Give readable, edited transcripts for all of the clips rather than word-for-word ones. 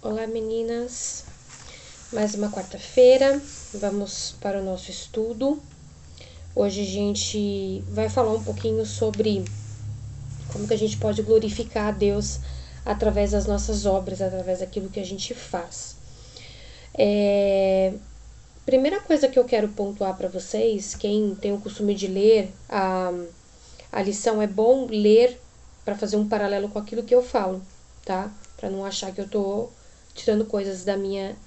Olá meninas, mais uma quarta-feira, vamos para o nosso estudo. Hoje a gente vai falar um pouquinho sobre como que a gente pode glorificar a Deus através das nossas obras, através daquilo que a gente faz. Primeira coisa que eu quero pontuar para vocês, quem tem o costume de ler a lição, é bom ler para fazer um paralelo com aquilo que eu falo, tá? Para não achar que eu tô tirando coisas da minha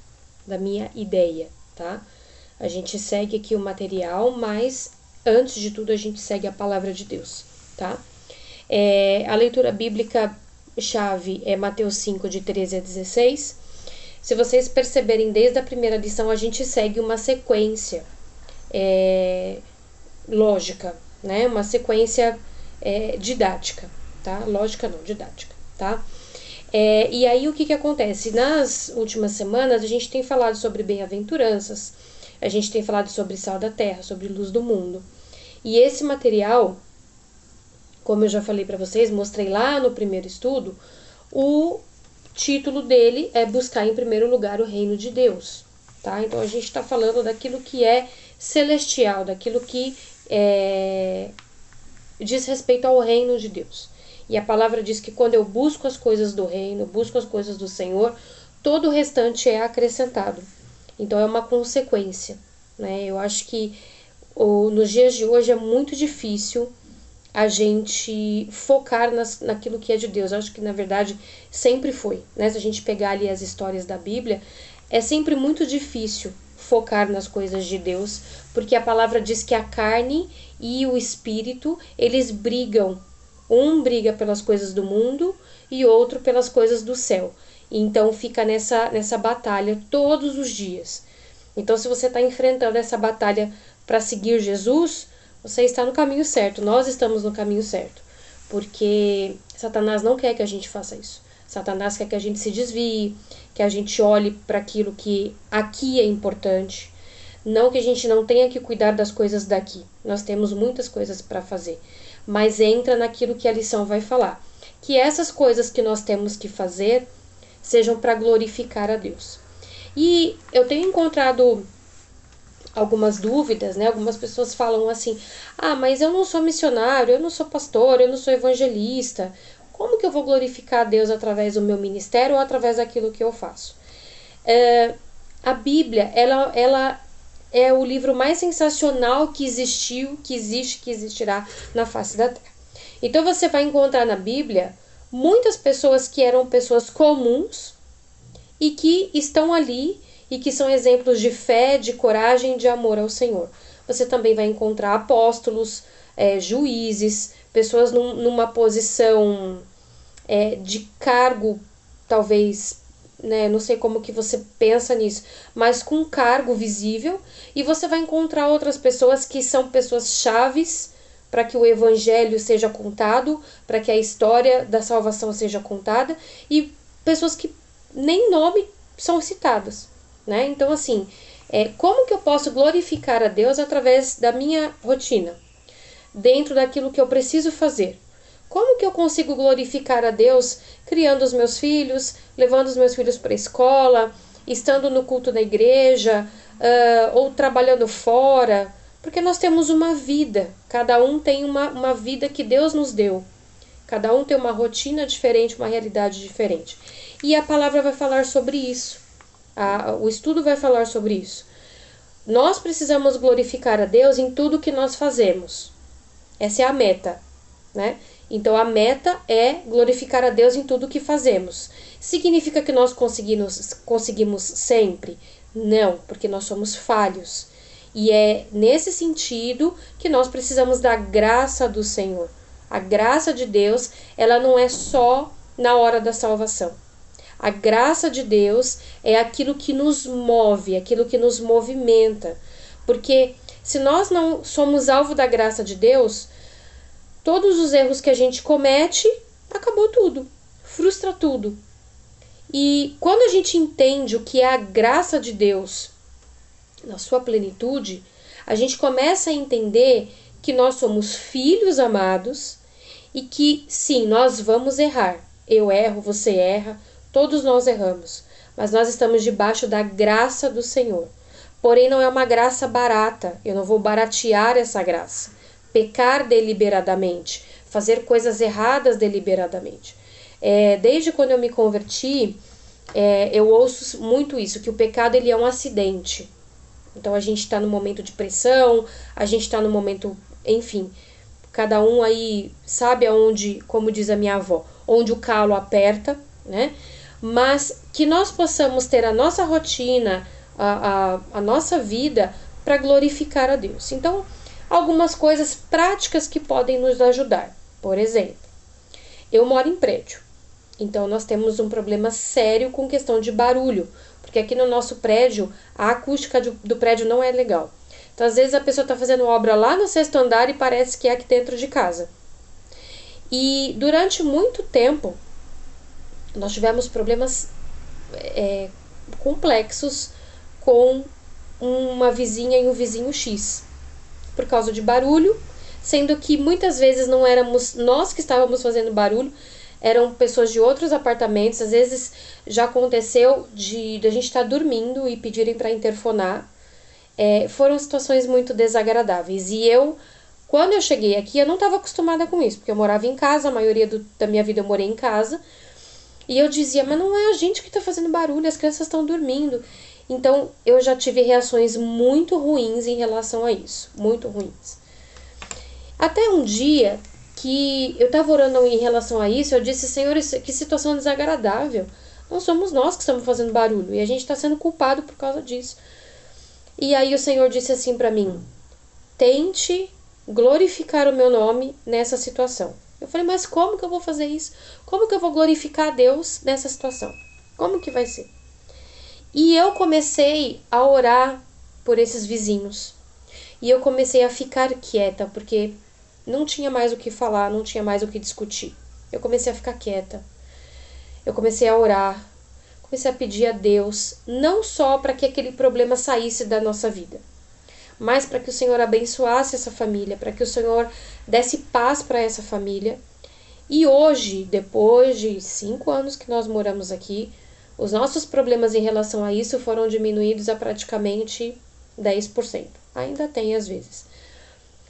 ideia, tá? A gente segue aqui o material, mas antes de tudo a gente segue a palavra de Deus, tá? A leitura bíblica chave é Mateus 5, de 13 a 16. Se vocês perceberem, desde a primeira lição a gente segue uma sequência lógica, né? Uma sequência didática, tá? Lógica não, didática, tá? E aí o que acontece? Nas últimas semanas a gente tem falado sobre bem-aventuranças, a gente tem falado sobre sal da terra, sobre luz do mundo. E esse material, como eu já falei para vocês, mostrei lá no primeiro estudo, o título dele é Buscar em Primeiro Lugar o Reino de Deus, tá? Então a gente está falando daquilo que é celestial, daquilo que diz respeito ao reino de Deus. E a palavra diz que quando eu busco as coisas do reino, busco as coisas do Senhor, todo o restante é acrescentado. Então é uma consequência, né? Eu acho que nos dias de hoje é muito difícil a gente focar naquilo que é de Deus. Eu acho que na verdade sempre foi, né? Se a gente pegar ali as histórias da Bíblia, é sempre muito difícil focar nas coisas de Deus, porque a palavra diz que a carne e o espírito, eles brigam. Um briga pelas coisas do mundo e outro pelas coisas do céu. Então fica nessa batalha todos os dias. Então se você está enfrentando essa batalha para seguir Jesus, você está no caminho certo. Nós estamos no caminho certo. Porque Satanás não quer que a gente faça isso. Satanás quer que a gente se desvie, que a gente olhe para aquilo que aqui é importante. Não que a gente não tenha que cuidar das coisas daqui. Nós temos muitas coisas para fazer. Mas entra naquilo que a lição vai falar. Que essas coisas que nós temos que fazer sejam para glorificar a Deus. E eu tenho encontrado algumas dúvidas, né? Algumas pessoas falam assim: ah, mas eu não sou missionário, eu não sou pastor, eu não sou evangelista. Como que eu vou glorificar a Deus através do meu ministério ou através daquilo que eu faço? A Bíblia, ela é o livro mais sensacional que existiu, que existe, que existirá na face da terra. Então você vai encontrar na Bíblia muitas pessoas que eram pessoas comuns e que estão ali e que são exemplos de fé, de coragem, de amor ao Senhor. Você também vai encontrar apóstolos, juízes, pessoas numa posição de cargo, talvez, né, não sei como que você pensa nisso, mas com cargo visível, e você vai encontrar outras pessoas que são pessoas chaves para que o evangelho seja contado, para que a história da salvação seja contada, e pessoas que nem nome são citadas, né? Então, assim, como que eu posso glorificar a Deus através da minha rotina, dentro daquilo que eu preciso fazer? Como que eu consigo glorificar a Deus criando os meus filhos, levando os meus filhos para a escola, estando no culto da igreja, ou trabalhando fora? Porque nós temos uma vida, cada um tem uma vida que Deus nos deu. Cada um tem uma rotina diferente, uma realidade diferente. E a palavra vai falar sobre isso. O estudo vai falar sobre isso. Nós precisamos glorificar a Deus em tudo que nós fazemos. Essa é a meta, né? Então a meta é glorificar a Deus em tudo que fazemos. Significa que nós conseguimos sempre? Não, porque nós somos falhos. E é nesse sentido que nós precisamos da graça do Senhor. A graça de Deus, ela não é só na hora da salvação. A graça de Deus é aquilo que nos move, aquilo que nos movimenta. Porque se nós não somos alvo da graça de Deus, todos os erros que a gente comete, acabou tudo, frustra tudo. E quando a gente entende o que é a graça de Deus na sua plenitude, a gente começa a entender que nós somos filhos amados e que sim, nós vamos errar. Eu erro, você erra, todos nós erramos. mas nós estamos debaixo da graça do Senhor. Porém, não é uma graça barata, eu não vou baratear essa graça. Pecar deliberadamente, fazer coisas erradas deliberadamente. Desde quando eu me converti, eu ouço muito isso, que o pecado ele é um acidente. Então a gente está no momento de pressão, a gente está no momento, enfim, cada um aí sabe aonde, como diz a minha avó, onde o calo aperta, né? Mas que nós possamos ter a nossa rotina, a nossa vida para glorificar a Deus. Então, algumas coisas práticas que podem nos ajudar. Por exemplo, eu moro em prédio, então nós temos um problema sério com questão de barulho, porque aqui no nosso prédio, a acústica do prédio não é legal. Então, às vezes a pessoa está fazendo obra lá no 6º andar e parece que é aqui dentro de casa. E durante muito tempo, nós tivemos problemas complexos com uma vizinha e um vizinho X, por causa de barulho, sendo que muitas vezes não éramos nós que estávamos fazendo barulho, eram pessoas de outros apartamentos. Às vezes já aconteceu de a gente estar dormindo e pedirem para interfonar. Foram situações muito desagradáveis. E quando eu cheguei aqui, eu não estava acostumada com isso, porque eu morava em casa, a maioria da minha vida eu morei em casa. E eu dizia, mas não é a gente que está fazendo barulho, as crianças estão dormindo. Então, eu já tive reações muito ruins em relação a isso, muito ruins. Até um dia que eu estava orando em relação a isso, eu disse, Senhor, que situação desagradável. Não somos nós que estamos fazendo barulho, e a gente está sendo culpado por causa disso. E aí o Senhor disse assim para mim, tente glorificar o meu nome nessa situação. Eu falei, mas como que eu vou fazer isso? Como que eu vou glorificar a Deus nessa situação? Como que vai ser? E eu comecei a orar por esses vizinhos. E eu comecei a ficar quieta, porque não tinha mais o que falar, não tinha mais o que discutir. Eu comecei a ficar quieta. Eu comecei a orar. Comecei a pedir a Deus, não só para que aquele problema saísse da nossa vida, mas para que o Senhor abençoasse essa família, para que o Senhor desse paz para essa família. E hoje, depois de 5 anos que nós moramos aqui, os nossos problemas em relação a isso foram diminuídos a praticamente 10%. Ainda tem às vezes,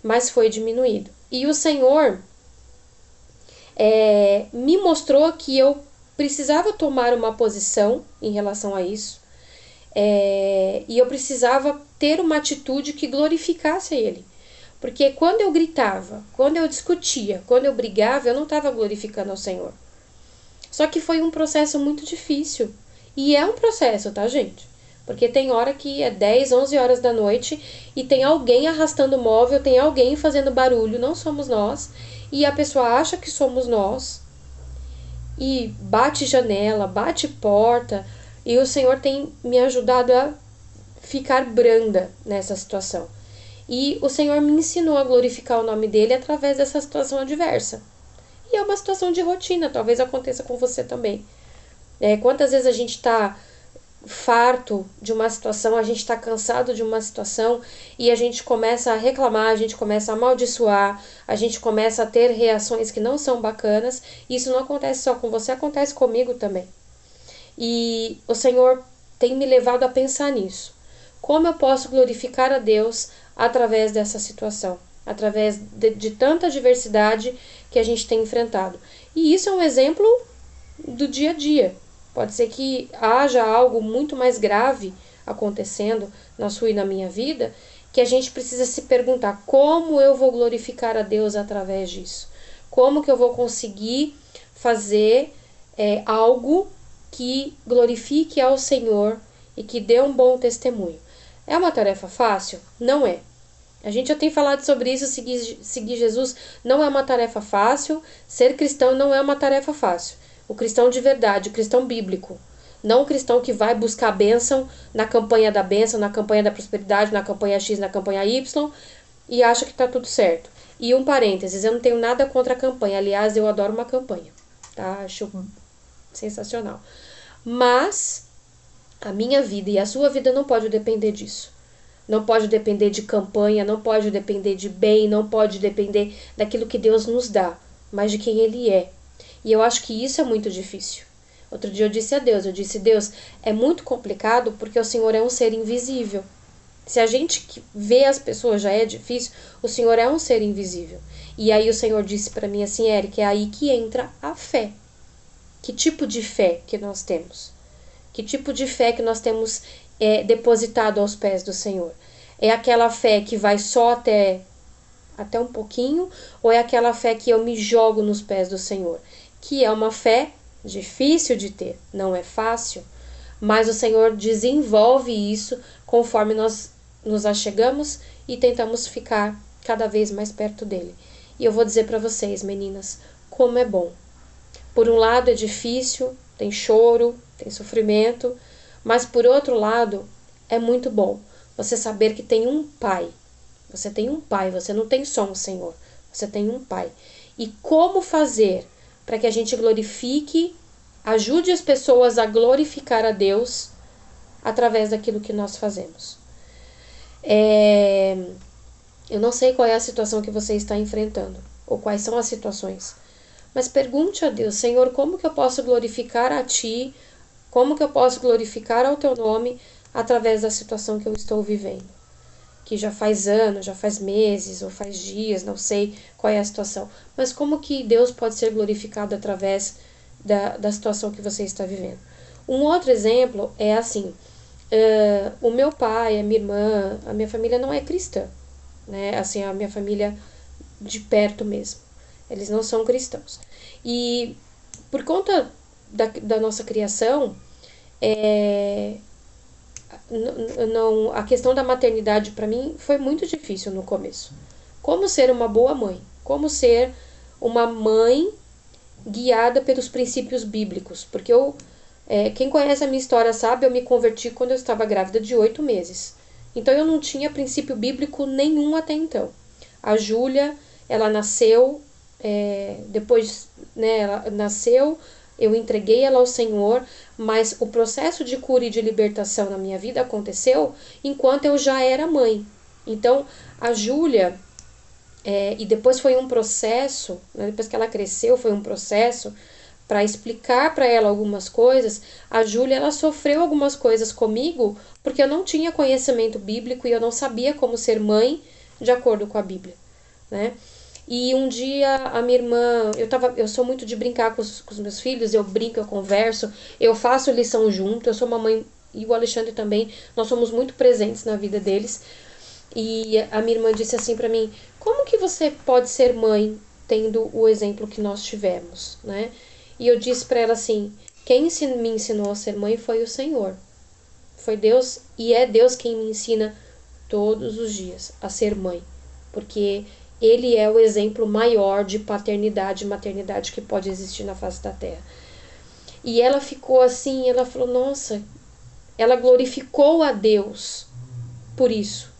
mas foi diminuído. E o Senhor me mostrou que eu precisava tomar uma posição em relação a isso, e eu precisava ter uma atitude que glorificasse a Ele. Porque quando eu gritava, quando eu discutia, quando eu brigava, eu não estava glorificando ao Senhor. Só que foi um processo muito difícil. E é um processo, tá, gente? Porque tem hora que é 10, 11 horas da noite e tem alguém arrastando o móvel, tem alguém fazendo barulho, não somos nós. E a pessoa acha que somos nós. E bate janela, bate porta. E o Senhor tem me ajudado a ficar branda nessa situação. E o Senhor me ensinou a glorificar o nome dele através dessa situação adversa. E é uma situação de rotina, talvez aconteça com você também. Quantas vezes a gente está farto de uma situação, a gente está cansado de uma situação e a gente começa a reclamar, a gente começa a amaldiçoar, a gente começa a ter reações que não são bacanas. E isso não acontece só com você, acontece comigo também. E o Senhor tem me levado a pensar nisso. Como eu posso glorificar a Deus através dessa situação, através de tanta adversidade que a gente tem enfrentado. E isso é um exemplo do dia a dia. Pode ser que haja algo muito mais grave acontecendo na sua e na minha vida, que a gente precisa se perguntar, como eu vou glorificar a Deus através disso? Como que eu vou conseguir fazer algo que glorifique ao Senhor e que dê um bom testemunho? É uma tarefa fácil? Não é. A gente já tem falado sobre isso, seguir Jesus não é uma tarefa fácil, ser cristão não é uma tarefa fácil. O cristão de verdade, o cristão bíblico, não o cristão que vai buscar a bênção na campanha da bênção, na campanha da prosperidade, na campanha X, na campanha Y, e acha que está tudo certo. E um parênteses, eu não tenho nada contra a campanha, aliás, eu adoro uma campanha, tá? Acho sensacional. Mas a minha vida e a sua vida não pode depender disso. Não pode depender de campanha, não pode depender de bem, não pode depender daquilo que Deus nos dá, mas de quem Ele é. E eu acho que isso é muito difícil. Outro dia eu disse a Deus, Deus, é muito complicado porque o Senhor é um ser invisível. Se a gente vê as pessoas já é difícil, o Senhor é um ser invisível. E aí o Senhor disse para mim assim, Érica, é aí que entra a fé. Que tipo de fé que nós temos? Que tipo de fé que nós temos depositado aos pés do Senhor? É aquela fé que vai só até um pouquinho, ou é aquela fé que eu me jogo nos pés do Senhor? Que é uma fé difícil de ter, não é fácil, mas o Senhor desenvolve isso conforme nós nos achegamos e tentamos ficar cada vez mais perto dele. E eu vou dizer para vocês, meninas, como é bom. Por um lado é difícil, tem choro, tem sofrimento, mas por outro lado é muito bom você saber que tem um pai. Você tem um pai, você não tem só um Senhor, você tem um pai. E como fazer para que a gente glorifique, ajude as pessoas a glorificar a Deus através daquilo que nós fazemos? Eu não sei qual é a situação que você está enfrentando, ou quais são as situações, mas pergunte a Deus, Senhor, como que eu posso glorificar a Ti, como que eu posso glorificar ao Teu nome através da situação que eu estou vivendo? Que já faz anos, já faz meses, ou faz dias, não sei qual é a situação, mas como que Deus pode ser glorificado através da situação que você está vivendo? Um outro exemplo é assim, o meu pai, a minha irmã, a minha família não é cristã, né? Assim, a minha família de perto mesmo. Eles não são cristãos. E por conta da nossa criação, a questão da maternidade para mim foi muito difícil no começo. Como ser uma boa mãe? Como ser uma mãe guiada pelos princípios bíblicos? Porque quem conhece a minha história sabe, eu me converti quando eu estava grávida de 8 meses. Então eu não tinha princípio bíblico nenhum até então. A Júlia, ela nasceu, depois, né, ela nasceu, eu entreguei ela ao Senhor, mas o processo de cura e de libertação na minha vida aconteceu enquanto eu já era mãe. Então, a Júlia, e depois foi um processo, né, depois que ela cresceu, foi um processo para explicar para ela algumas coisas. A Júlia, ela sofreu algumas coisas comigo porque eu não tinha conhecimento bíblico e eu não sabia como ser mãe de acordo com a Bíblia, né? E um dia a minha irmã, eu sou muito de brincar com os meus filhos, eu brinco, eu converso, eu faço lição junto, eu sou uma mãe, e o Alexandre também, nós somos muito presentes na vida deles. E a minha irmã disse assim para mim, como que você pode ser mãe tendo o exemplo que nós tivemos, né? E eu disse para ela assim, quem me ensinou a ser mãe foi o Senhor. Foi Deus, e é Deus quem me ensina todos os dias a ser mãe, porque Ele é o exemplo maior de paternidade e maternidade que pode existir na face da terra. E ela ficou assim, ela falou, nossa, ela glorificou a Deus por isso,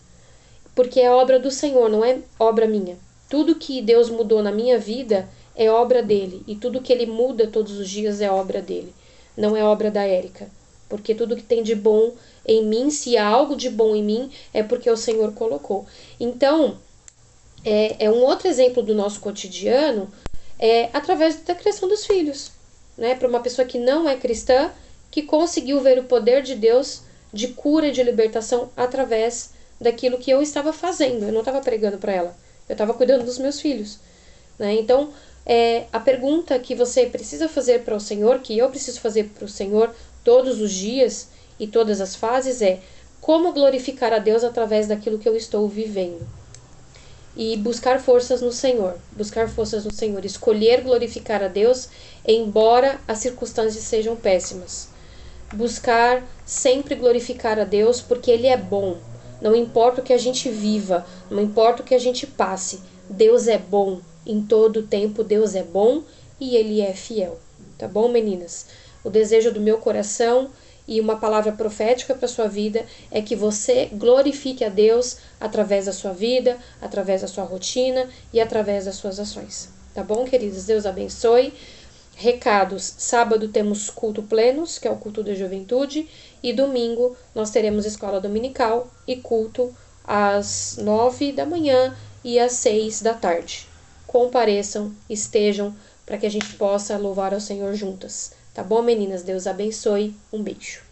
porque é obra do Senhor, não é obra minha. Tudo que Deus mudou na minha vida é obra dele, e tudo que ele muda todos os dias é obra dele, não é obra da Érica, porque tudo que tem de bom em mim, se há algo de bom em mim, é porque o Senhor colocou. Então, é um outro exemplo do nosso cotidiano, através da criação dos filhos, né? Para uma pessoa que não é cristã, que conseguiu ver o poder de Deus de cura e de libertação através daquilo que eu estava fazendo. Eu não estava pregando para ela, eu estava cuidando dos meus filhos, né? Então, a pergunta que você precisa fazer para o Senhor, que eu preciso fazer para o Senhor todos os dias e todas as fases é: como glorificar a Deus através daquilo que eu estou vivendo? E buscar forças no Senhor, escolher glorificar a Deus, embora as circunstâncias sejam péssimas. Buscar sempre glorificar a Deus, porque Ele é bom. Não importa o que a gente viva, não importa o que a gente passe, Deus é bom. Em todo o tempo, Deus é bom e Ele é fiel. Tá bom, meninas? O desejo do meu coração e uma palavra profética para a sua vida é que você glorifique a Deus através da sua vida, através da sua rotina e através das suas ações. Tá bom, queridos? Deus abençoe. Recados: sábado temos culto plenos, que é o culto da juventude, e domingo nós teremos escola dominical e culto às 9 da manhã e às 6 da tarde. Compareçam, estejam, para que a gente possa louvar ao Senhor juntas. Tá bom, meninas? Deus abençoe. Um beijo.